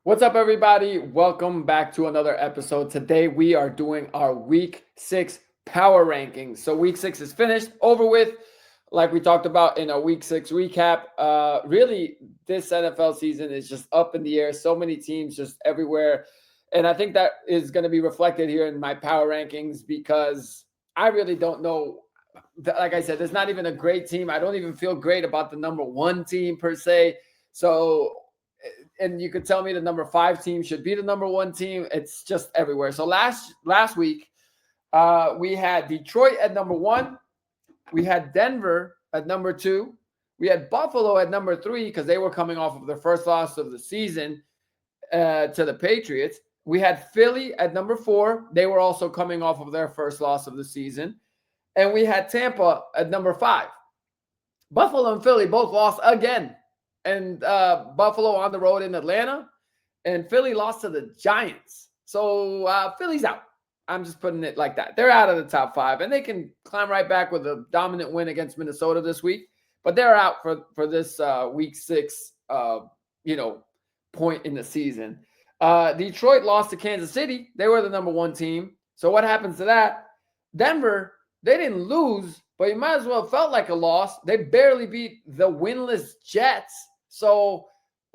What's up, everybody? Welcome back to another episode. Today, we are doing our week 6 power rankings. So, week 6 is finished, over with. Like we talked about in our week 6 recap, really, this NFL season is just up in the air. So many teams just everywhere. And I think that is going to be reflected here in my power rankings because I really don't know. Like I said, there's not even a great team. I don't even feel great about the number one team per se. So, and you could tell me the number 5 team should be the number one team. It's just everywhere. So last week, we had Detroit at number 1. We had Denver at number 2. We had Buffalo at number 3 because they were coming off of their first loss of the season to the Patriots. We had Philly at number 4. They were also coming off of their first loss of the season. And we had Tampa at number 5. Buffalo and Philly both lost again. And Buffalo on the road in Atlanta. And Philly lost to the Giants. So Philly's out. I'm just putting it like that. They're out of the top 5. And they can climb right back with a dominant win against Minnesota this week. But they're out for this week 6, point in the season. Detroit lost to Kansas City. They were the number 1 team. So what happens to that? Denver, they didn't lose, but you might as well have felt like a loss. They barely beat the winless Jets. So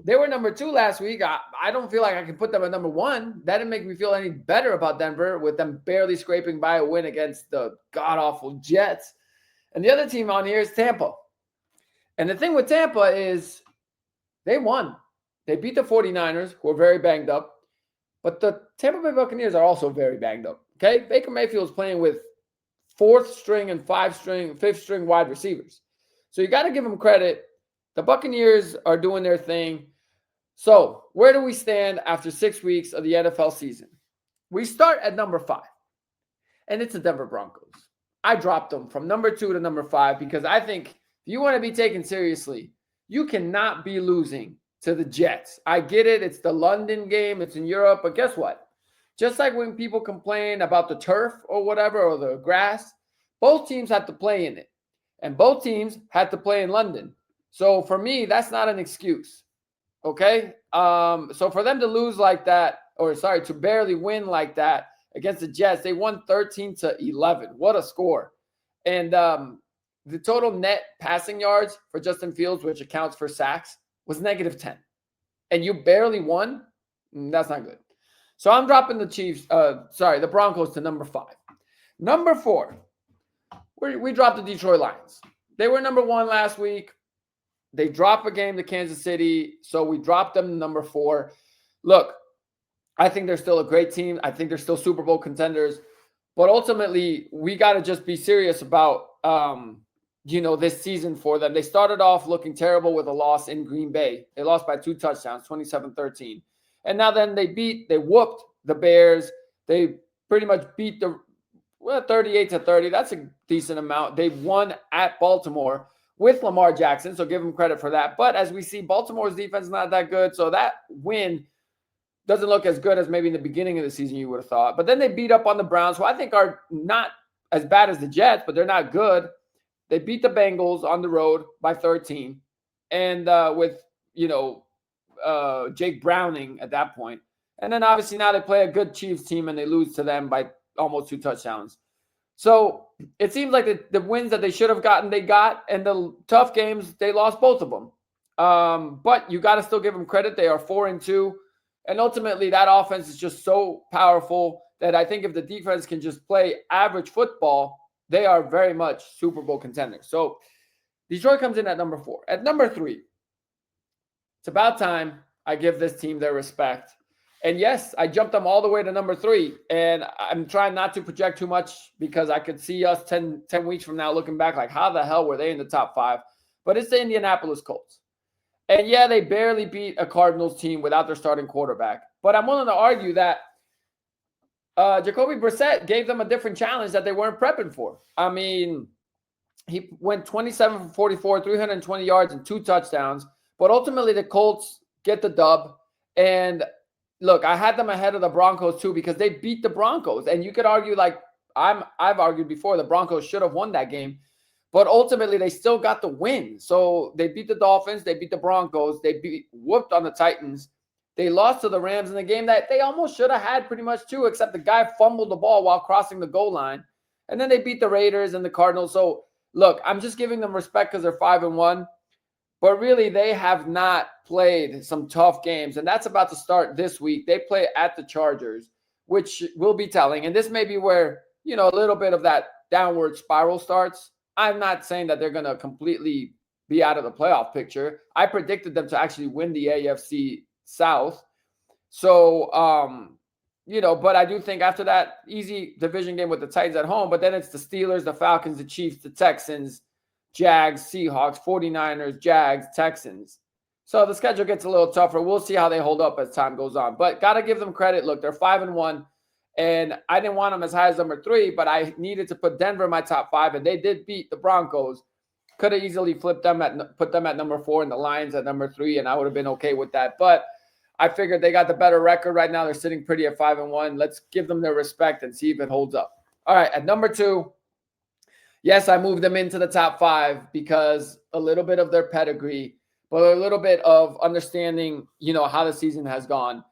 they were number 2 last week. I don't feel like I can put them at number 1. That didn't make me feel any better about Denver with them barely scraping by a win against the god-awful Jets. And the other team on here is Tampa. And the thing with Tampa is they won. They beat the 49ers, who are very banged up. But the Tampa Bay Buccaneers are also very banged up. Okay? Baker Mayfield is playing with 4th string and 5th string wide receivers. So you got to give them credit. The Buccaneers are doing their thing. So where do we stand after 6 weeks of the NFL season? We start at number 5, and it's the Denver Broncos. I dropped them from number 2 to number 5 because I think if you want to be taken seriously, you cannot be losing to the Jets. I get it. It's the London game. It's in Europe. But guess what? Just like when people complain about the turf or whatever, or the grass, both teams had to play in it. And both teams had to play in London. So for me, that's not an excuse. Okay? So for them to lose like that, to barely win like that against the Jets, they won 13-11. What a score. And the total net passing yards for Justin Fields, which accounts for sacks, was -10. And you barely won? That's not good. So I'm dropping the Broncos to number 5. Number 4, we dropped the Detroit Lions. They were number 1 last week. They dropped a game to Kansas City, so we dropped them to number 4. Look, I think they're still a great team. I think they're still Super Bowl contenders. But ultimately, we got to just be serious about, this season for them. They started off looking terrible with a loss in Green Bay. They lost by 2 touchdowns, 27-13. And now then they whooped the Bears. They pretty much beat 38-30. That's a decent amount. They won at Baltimore with Lamar Jackson, so give them credit for that. But as we see, Baltimore's defense is not that good, so that win doesn't look as good as maybe in the beginning of the season you would have thought. But then they beat up on the Browns, who I think are not as bad as the Jets, but they're not good. They beat the Bengals on the road by 13, and with Jake Browning at that point. And then obviously now they play a good Chiefs team and they lose to them by almost 2 touchdowns. So it seems like the wins that they should have gotten, they got, and the tough games, they lost both of them. But you got to still give them credit. They are 4-2. And ultimately that offense is just so powerful that I think if the defense can just play average football, they are very much Super Bowl contenders. So Detroit comes in at number 4. At number 3, it's about time I give this team their respect. And yes, I jumped them all the way to number 3. And I'm trying not to project too much because I could see us 10 weeks from now looking back like, how the hell were they in the top 5? But it's the Indianapolis Colts. And yeah, they barely beat a Cardinals team without their starting quarterback. But I'm willing to argue that Jacoby Brissett gave them a different challenge that they weren't prepping for. I mean, he went 27 for 44, 320 yards and 2 touchdowns. But ultimately, the Colts get the dub. And look, I had them ahead of the Broncos too because they beat the Broncos. And you could argue, like I've argued before, the Broncos should have won that game. But ultimately, they still got the win. So they beat the Dolphins. They beat the Broncos. They whooped on the Titans. They lost to the Rams in the game that they almost should have had pretty much too, except the guy fumbled the ball while crossing the goal line. And then they beat the Raiders and the Cardinals. So look, I'm just giving them respect because they're 5-1. But really, they have not played some tough games. And that's about to start this week. They play at the Chargers, which will be telling. And this may be where, a little bit of that downward spiral starts. I'm not saying that they're going to completely be out of the playoff picture. I predicted them to actually win the AFC South. So, but I do think after that easy division game with the Titans at home, but then it's the Steelers, the Falcons, the Chiefs, the Texans, Jags, Seahawks, 49ers, Jags, Texans. So the schedule gets a little tougher. We'll see how they hold up as time goes on. But got to give them credit. Look, they're 5-1. And I didn't want them as high as number 3, but I needed to put Denver in my top 5. And they did beat the Broncos. Could have easily put them at number 4 and the Lions at number 3, and I would have been okay with that. But I figured they got the better record right now. They're sitting pretty at 5-1. Let's give them their respect and see if it holds up. All right, at number 2, yes, I moved them into the top 5 because a little bit of their pedigree, but a little bit of understanding, how the season has gone.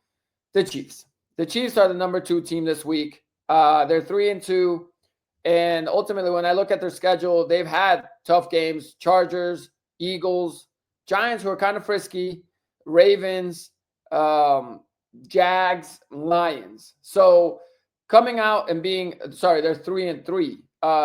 The Chiefs. The Chiefs are the number 2 team this week. They're 3-2. And ultimately, when I look at their schedule, they've had tough games. Chargers, Eagles, Giants, who are kind of frisky, Ravens, Jags, Lions. So coming out and they're 3-3.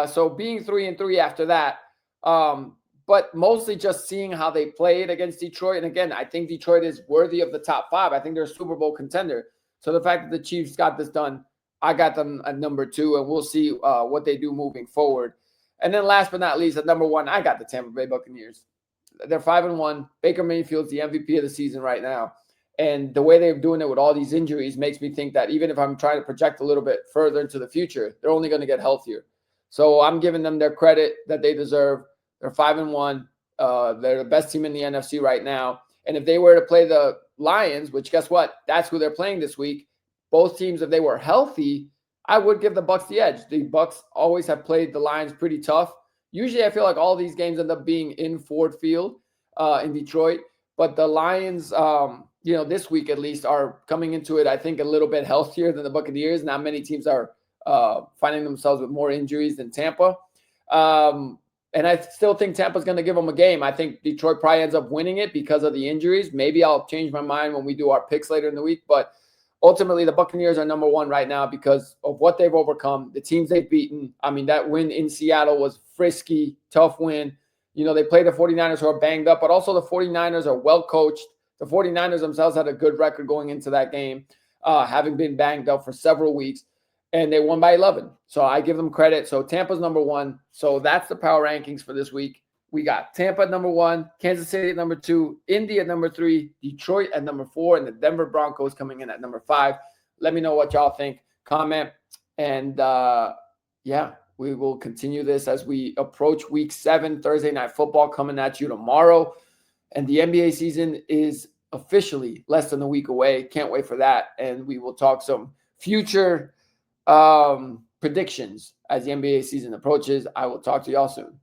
So being 3-3 after that, but mostly just seeing how they played against Detroit. And again, I think Detroit is worthy of the top 5. I think they're a Super Bowl contender. So the fact that the Chiefs got this done, I got them at number 2, and we'll see what they do moving forward. And then last but not least, at number 1, I got the Tampa Bay Buccaneers. They're 5-1. Baker Mayfield's the MVP of the season right now. And the way they're doing it with all these injuries makes me think that even if I'm trying to project a little bit further into the future, they're only going to get healthier. So I'm giving them their credit that they deserve. They're 5-1. They're the best team in the NFC right now. And if they were to play the Lions, which guess what? That's who they're playing this week. Both teams, if they were healthy, I would give the Bucs the edge. The Bucs always have played the Lions pretty tough. Usually, I feel like all these games end up being in Ford Field in Detroit. But the Lions, this week at least, are coming into it, I think, a little bit healthier than the Buccaneers. Not many teams are finding themselves with more injuries than Tampa. And I still think Tampa's going to give them a game. I think Detroit probably ends up winning it because of the injuries. Maybe I'll change my mind when we do our picks later in the week. But ultimately, the Buccaneers are number 1 right now because of what they've overcome, the teams they've beaten. I mean, that win in Seattle was frisky, tough win. They played the 49ers who are banged up, but also the 49ers are well coached. The 49ers themselves had a good record going into that game, having been banged up for several weeks, and they won by 11. So I give them credit. So Tampa's number 1. So that's the power rankings for this week. We got Tampa at number 1, Kansas City at number 2, Indy at number 3, Detroit at number 4, and the Denver Broncos coming in at number 5. Let me know what y'all think. Comment. And, we will continue this as we approach week 7, Thursday Night Football coming at you tomorrow. And the NBA season is officially less than a week away. Can't wait for that. And we will talk some future predictions as the NBA season approaches. I will talk to y'all soon.